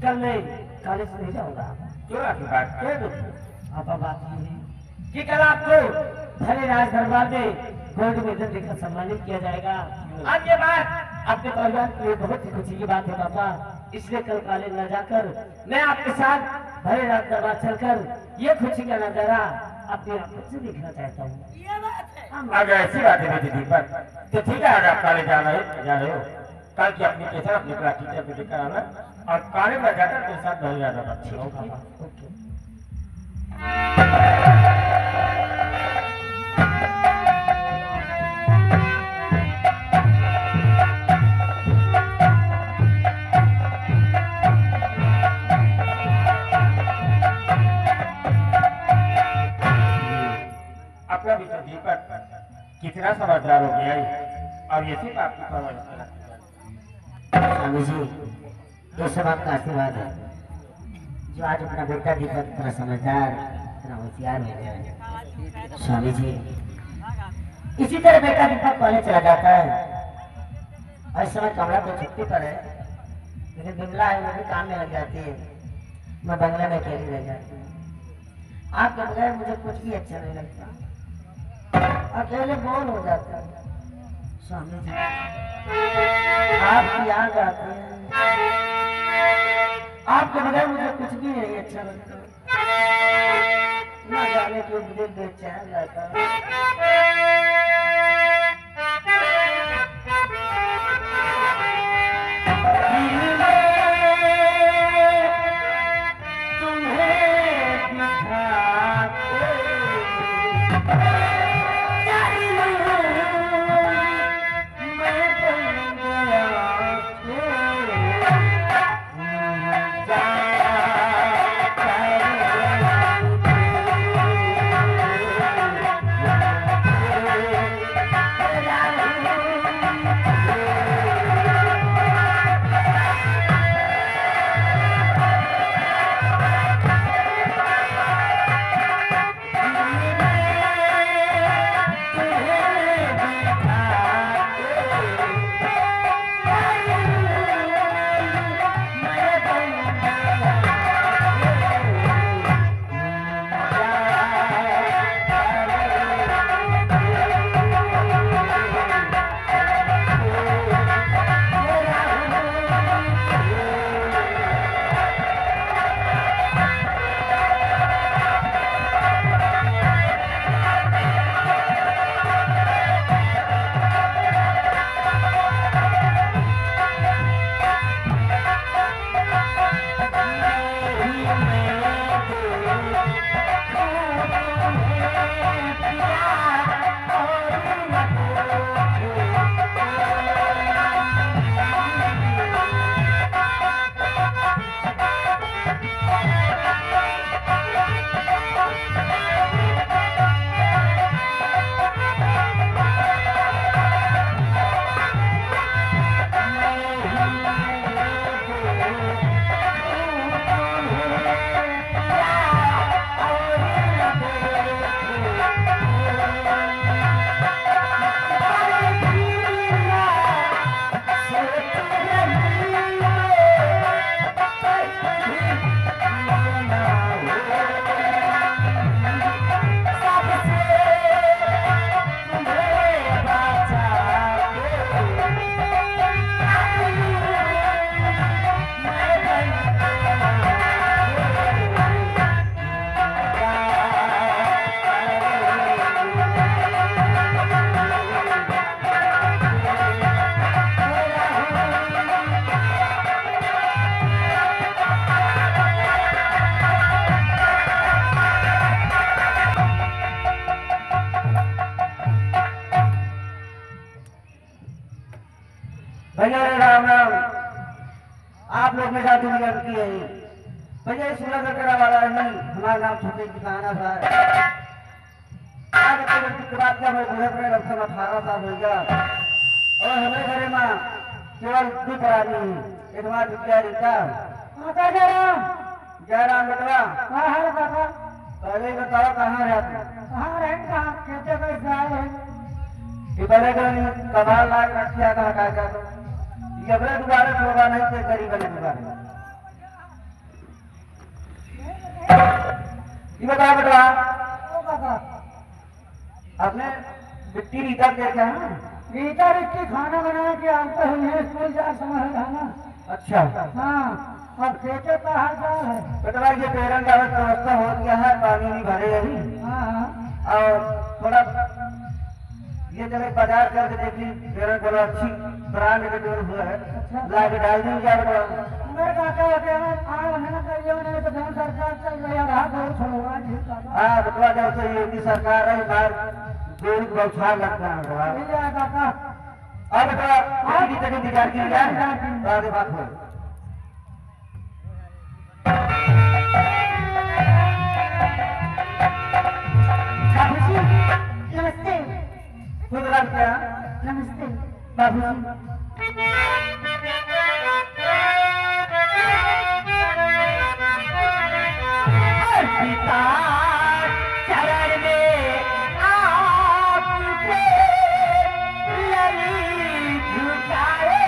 कल मैं कॉलेज नहीं जाऊंगा। क्यों आपकी बात क्या आपा बात ये है कि कल आपको भले राज दरबार में गोल्ड मेडल देकर सम्मानित किया जाएगा। आज ये बात आपके परिवार के लिए बहुत ही खुशी की बात है पापा, इसलिए कल कॉलेज न जाकर मैं आपके साथ भले राज दरबार चलकर ये खुशी का नजारा अपनी आंखों से देखना चाहता हूँ। ये बात है। अगर ऐसी बात है मेरी दीपक, तो ठीक है, आज आप कॉलेज जा रहे हो, कल की एप्लीकेशन अपनी क्लास टीचर को देकर आना और कॉलेज में जाकर मेरे साथ भले जाना पापा। अपना भी तो दीपक कितना समझदार हो गया है और ये सिर्फ आपकी परवरिश। स्वामी जी, ये सब आपका आशीर्वाद है जो आज अपना बेटा दीपक इतना समझदार इतना होशियार हो गया है। स्वामी जी, इसी तरह बेटा दीपक कॉलेज चला जाता है और इस समय कमला तो छुट्टी पर है, लेकिन बिमला है वो भी काम में लग जाती है, मैं बंगले में अकेली रह जाती हूँ। आपके बगैर मुझे कुछ भी अच्छा नहीं लगता, अकेले बोर हो जाता है। स्वामी जी, आपकी याद आती है, आपके बगैर मुझे कुछ भी नहीं अच्छा लगता, ना जाने क्यों मुझे बेचैन रहता है। भैया राम राम, आप लोग में जाति निकलती है भैया, सूरज वगैरह वाला नहीं, हमारा नाम छोटे किसाना था। आज के बाद क्या मैं बुढ़े पड़े रखा 18 साल हो गया और हमें घरे में केवल 2 प्राणी एक बार विद्या रीता जयराम बेटवा। हाँ है बाबा, पहले बताओ कहाँ रहते? कहाँ रहेंगे? कैसे कैसे आए हैं? इधर कबाल लाग रखिया था, ये दोबारा होगा नहीं तो करीब दोबारा ये बता बेटा, ओ काका आपने मिट्टी रीता क्या क्या है? रीता रिट्टी खाना बना के आपको हमने स्कूल जा समझ खाना। अच्छा हाँ और खेते का हाल चाल है। बेटा ये पेरन का व्यवस्था हो गया है, पानी नहीं भरे अभी। हाँ और थोड़ा ये जगह बाजार करके देखी पेरन को अच्छी ब्रांड के जो हुआ है ला के डाल दी क्या बेटा? मेरे काका होते हैं आए मेहनत करिए नहीं तो धन सरकार चल रही है रात हो छोड़ोगा जी काका। हाँ बेटा जब से योगी सरकार है बार दूर बौछार लगता है बेटा। मिल जाए काका। अब बेटा आगे की जगह विचार की जाए तो आगे बात हो। बाबूजी नमस्ते। खुद रख क्या? नमस्ते बाबूजी। पिता चरण में आपके लली झुकाए।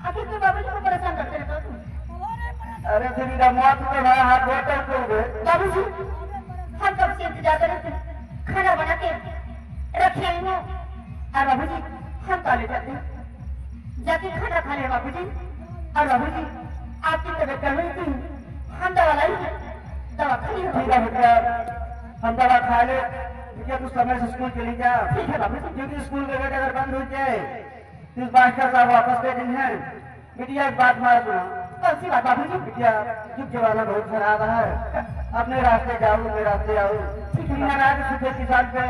आखिर क्यों बाबूजी को परेशान करते रहते हो तुम? अरे तेरी रमुआ तो हमारा हाथ बहुत तक हो गए। बाबूजी हम कब से इंतजार कर रहे थे, खाना बना के रखे हो और बाबूजी हम कॉलेज जाते हैं, जाके खाना खा ले बाबूजी। और बाबूजी आपकी तबीयत कर रही थी, हम दवा लाई है, दवा खाई हो। ठीक है बेटा, हम दवा खा ले। ठीक है कुछ समय से स्कूल चली जा। ठीक है बाबूजी। क्योंकि स्कूल के गेट अगर बंद हो जाए तो इस मास्टर साहब वापस भेज हैं। बिटिया एक बात मार सुना। कौन सी बात बाबूजी? बिटिया युग जमाना बहुत खराब है, अपने रास्ते जाओ मेरे रास्ते आओ। ठीक है। महाराज सुबह किसान पे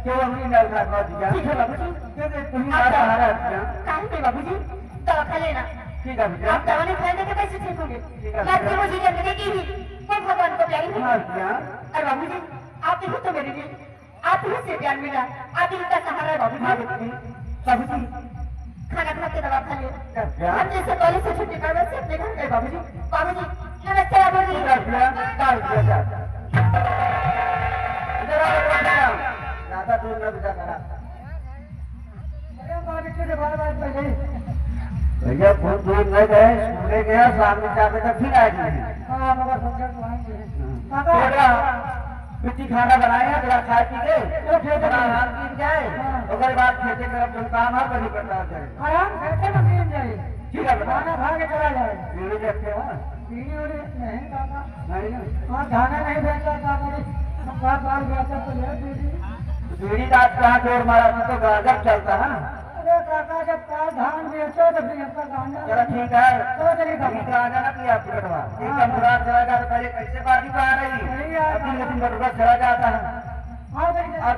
क्यों उंगली न उठा कर दिया? ठीक है बाबूजी। क्योंकि तुम्हें सहारा है बिटिया। काहे पे बाबूजी? दवा खा लेना। ठीक है बिटिया। आप दवा नहीं खाएंगे तो कैसे ठीक होंगे? ठीक है। लास्ट मुझे जिंदगी की ही वो भगवान को प्यारी हाँ है। बिटिया। और बाबूजी आप ही तो मेरे लिए, आप ही से प्यार मिला, आप ही का सहारा है हाँ बाबूजी। बिटिया। बाबूजी खाना खा के दवा खा लिया। क्या? हम जैसे कॉलेज से छुट्टी कर से अपने घर गए बाबूजी। बाबूजी नमस्ते बाबूजी। ठीक है बिटिया। डाल दिया जा। इधर आओ बिटिया। ज्यादा दूर न बिता करा। अरे बारिश के बाद पहले भैया बहुत दूर न गए, स्कूले गया, सामने जाके तो फिर आ गए। हाँ मगर समझा तो आएंगे बेटा काका। मिट्टी खाना बनाया जरा खा पी के चलो ठीक है। थोड़ा आराम की जाए। उसके बाद खेते तरफ जो काम है वही करता जाए। आराम करके में नींद जाए। ठीक है बेटा। खाना खा के चला जाए। बीड़ी रखे हो? पीनी उड़ी नहीं काका। नहीं ना। हाँ खाना नहीं बेचता काका। हम बात बात बेचता तो ले दीदी। बीड़ी रात कहाँ जोर मारा तो गाजर चलता है। अरे काका जब का धान बेचो तो फिर आपका गांजा। चलो ठीक है। तो चलिए अभी काका। तो आ जाना कि आपकी कटवा एक दम मुराद चला जाता पहले कैसे बाजी आ रही नहीं आ रहा। अपनी लेकिन बटुआ चला जाता है। हाँ चलिए। अब